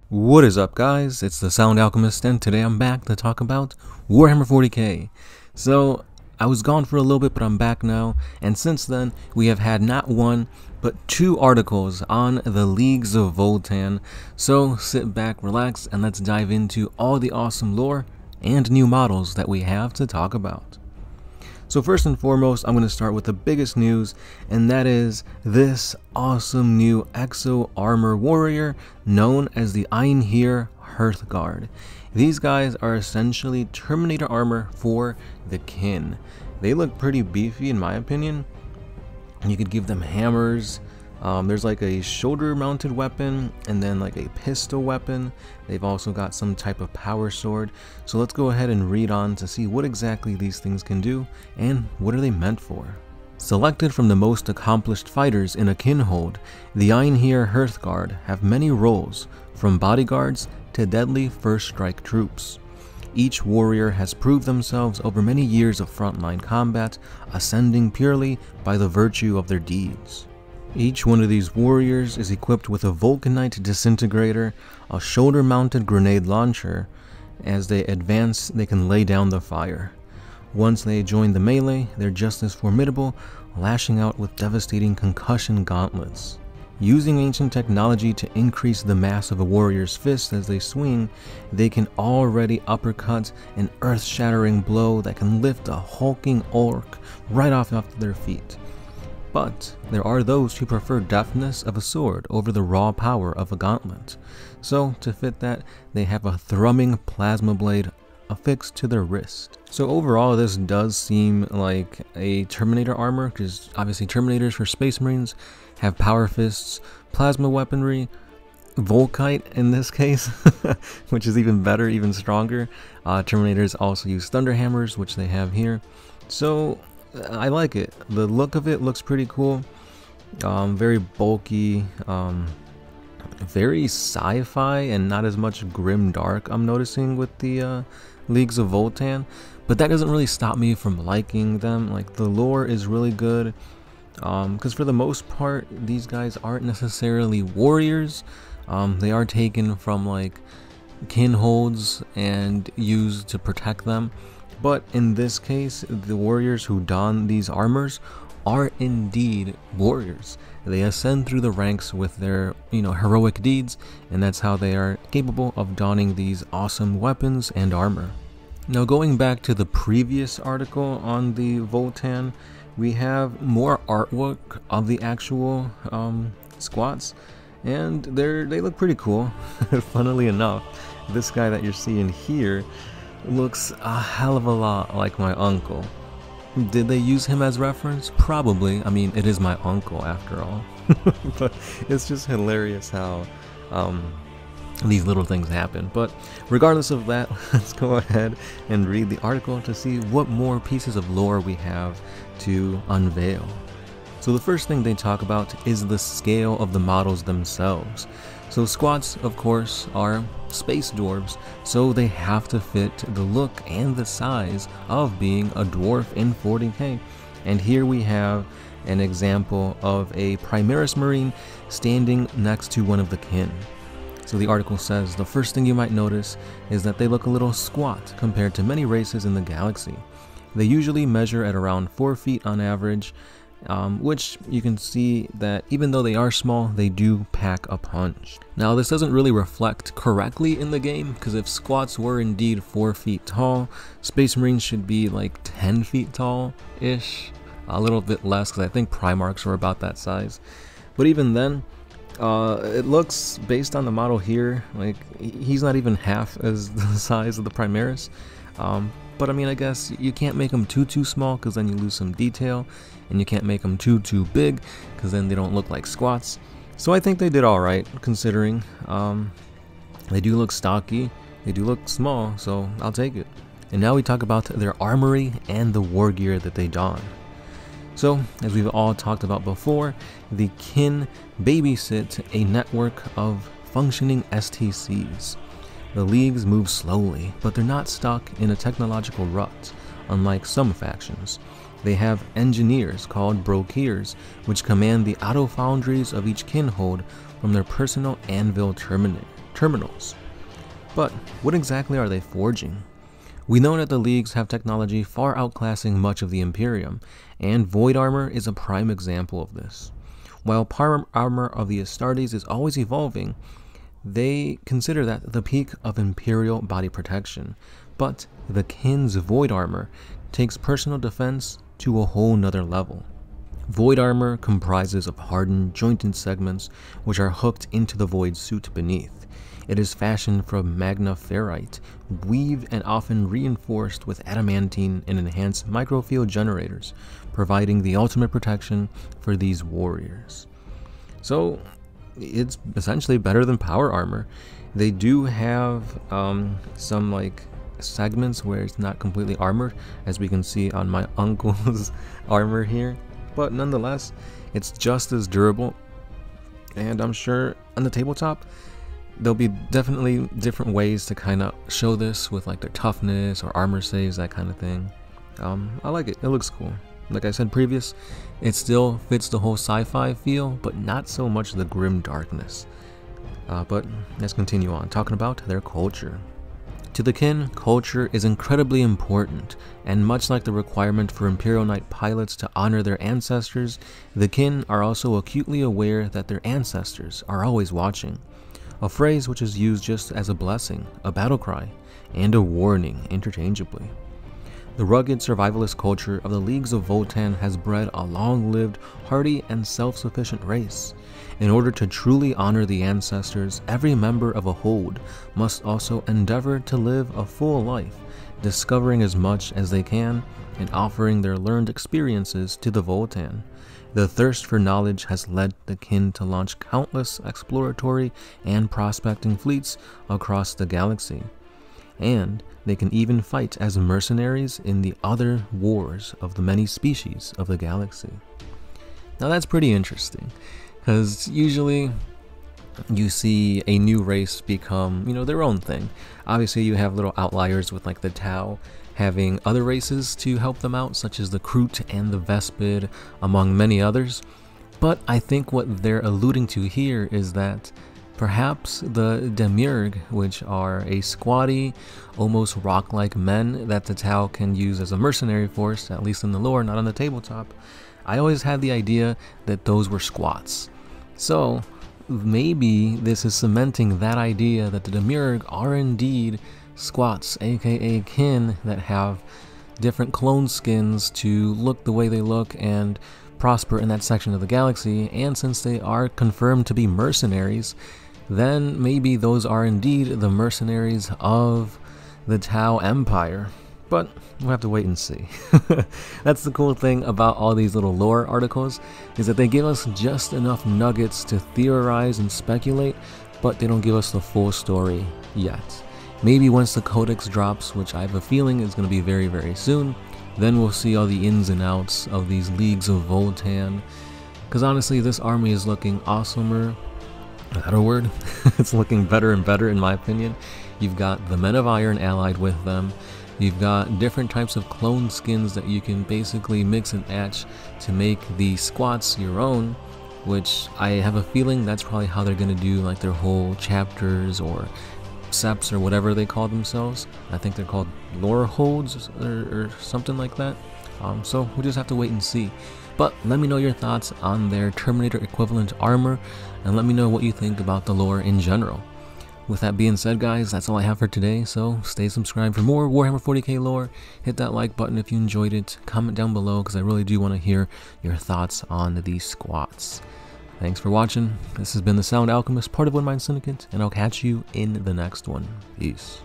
What is up, guys? It's the Sound Alchemist, and today I'm back to talk about Warhammer 40k. So, I was gone for a little bit, but I'm back now, and since then, we have had not one, but two articles on the Leagues of Votann. So, sit back, relax, and let's dive into all the awesome lore and new models that we have to talk about. So first and foremost, I'm going to start with the biggest news, and that is this awesome new Exo Armor Warrior known as the Einherjar Hearthguard. These guys are essentially Terminator armor for the kin. They look pretty beefy in my opinion. You could give them hammers. There's like a shoulder mounted weapon and then like a pistol weapon. They've also got some type of power sword. So let's go ahead and read on to see what exactly these things can do and what are they meant for. Selected from the most accomplished fighters in a kinhold, the Einherjar Hearthguard have many roles, from bodyguards to deadly first strike troops. Each warrior has proved themselves over many years of frontline combat, ascending purely by the virtue of their deeds. Each one of these warriors is equipped with a Vulcanite disintegrator, a shoulder-mounted grenade launcher. As they advance, they can lay down the fire. Once they join the melee, they're just as formidable, lashing out with devastating concussion gauntlets. Using ancient technology to increase the mass of a warrior's fists as they swing, they can already uppercut an earth-shattering blow that can lift a hulking orc right off their feet. But there are those who prefer deftness of a sword over the raw power of a gauntlet. So to fit that, they have a thrumming plasma blade affixed to their wrist. So overall, this does seem like a Terminator armor, because obviously Terminators for Space Marines have power fists, plasma weaponry, Volkite in this case, which is even better, even stronger. Terminators also use thunder hammers, which they have here. So I like it. The look of it looks pretty cool. Very bulky, very sci-fi, and not as much grim dark I'm noticing with the Leagues of Votann. But that doesn't really stop me from liking them. Like, the lore is really good. Because for the most part, these guys aren't necessarily warriors. They are taken from like kinholds and used to protect them. But in this case, the warriors who don these armors are indeed warriors. They ascend through the ranks with their, heroic deeds, and that's how they are capable of donning these awesome weapons and armor. Now, going back to the previous article on the Votann, we have more artwork of the actual squats, and they look pretty cool. Funnily enough, this guy that you're seeing here looks a hell of a lot like my uncle. Did they use him as reference? Probably. I mean, it is my uncle after all. But it's just hilarious how these little things happen. But regardless of that, let's go ahead and read the article to see what more pieces of lore we have to unveil. So the first thing they talk about is the scale of the models themselves. So squats, of course, are space dwarves, so they have to fit the look and the size of being a dwarf in 40k. And here we have an example of a Primaris Marine standing next to one of the kin. So the article says the first thing you might notice is that they look a little squat compared to many races in the galaxy. They usually measure at around 4 feet on average, which you can see that even though they are small, they do pack a punch. Now, this doesn't really reflect correctly in the game, because if squats were indeed 4 feet tall, Space Marines should be like 10 feet tall-ish, a little bit less, because I think Primarchs were about that size. But even then, it looks, based on the model here, like he's not even half as the size of the Primaris. But I mean, I guess you can't make them too small, because then you lose some detail, and you can't make them too big, because then they don't look like squats. So I think they did alright, considering. They do look stocky, they do look small, so I'll take it. And now we talk about their armory and the war gear that they don. So, as we've all talked about before, the kin babysit a network of functioning STCs. The leagues move slowly, but they're not stuck in a technological rut, unlike some factions. They have engineers called Brokirs, which command the auto foundries of each kinhold from their personal anvil terminals. But what exactly are they forging? We know that the Leagues have technology far outclassing much of the Imperium, and Void Armor is a prime example of this. While Power Armor of the Astartes is always evolving, they consider that the peak of Imperial body protection, but the Kin's Void Armor takes personal defense to a whole nother level. Void Armor comprises of hardened, jointed segments which are hooked into the Void suit beneath. It is fashioned from magna ferrite, weaved and often reinforced with adamantine and enhanced microfield generators, providing the ultimate protection for these warriors. So it's essentially better than Power Armor. They do have some like segments where it's not completely armored, as we can see on my uncle's armor here, but nonetheless it's just as durable. And I'm sure on the tabletop there'll be definitely different ways to kind of show this with like their toughness or armor saves, that kind of thing. I like it. It looks cool. Like I said previous, it still fits the whole sci-fi feel, but not so much the grim darkness. But let's continue on talking about their culture. To the Kin, culture is incredibly important, and much like the requirement for Imperial Knight pilots to honor their ancestors, the Kin are also acutely aware that their ancestors are always watching. A phrase which is used just as a blessing, a battle cry, and a warning interchangeably. The rugged survivalist culture of the Leagues of Votann has bred a long-lived, hardy, and self-sufficient race. In order to truly honor the ancestors, every member of a hold must also endeavor to live a full life, discovering as much as they can and offering their learned experiences to the Votann. The thirst for knowledge has led the Kin to launch countless exploratory and prospecting fleets across the galaxy. And they can even fight as mercenaries in the other wars of the many species of the galaxy. Now that's pretty interesting, because usually you see a new race become, their own thing. Obviously you have little outliers with like the Tau having other races to help them out, such as the Kroot and the Vespid, among many others. But I think what they're alluding to here is that perhaps the Demiurge, which are a squatty, almost rock-like men that the Tau can use as a mercenary force, at least in the lore, not on the tabletop. I always had the idea that those were squats. So maybe this is cementing that idea that the Demiurge are indeed squats, aka Kin, that have different clone skins to look the way they look and prosper in that section of the galaxy. And since they are confirmed to be mercenaries, then maybe those are indeed the mercenaries of the Tau Empire. But we'll have to wait and see. That's the cool thing about all these little lore articles, is that they give us just enough nuggets to theorize and speculate, but they don't give us the full story yet. Maybe once the Codex drops, which I have a feeling is going to be very, very soon, then we'll see all the ins and outs of these Leagues of Votann. Because honestly, this army is looking awesomer. Is that a word? It's looking better and better in my opinion. You've got the Men of Iron allied with them. You've got different types of clone skins that you can basically mix and match to make the squats your own, which I have a feeling that's probably how they're going to do like their whole chapters or seps or whatever they call themselves. I think they're called lore holds or something like that. So we'll just have to wait and see. But let me know your thoughts on their Terminator equivalent armor, and let me know what you think about the lore in general. With that being said, guys, that's all I have for today, so stay subscribed for more Warhammer 40k lore. Hit that like button if you enjoyed it. Comment down below, because I really do want to hear your thoughts on these squats. Thanks for watching. This has been the Sound Alchemist, part of One Mind Syndicate, and I'll catch you in the next one. Peace.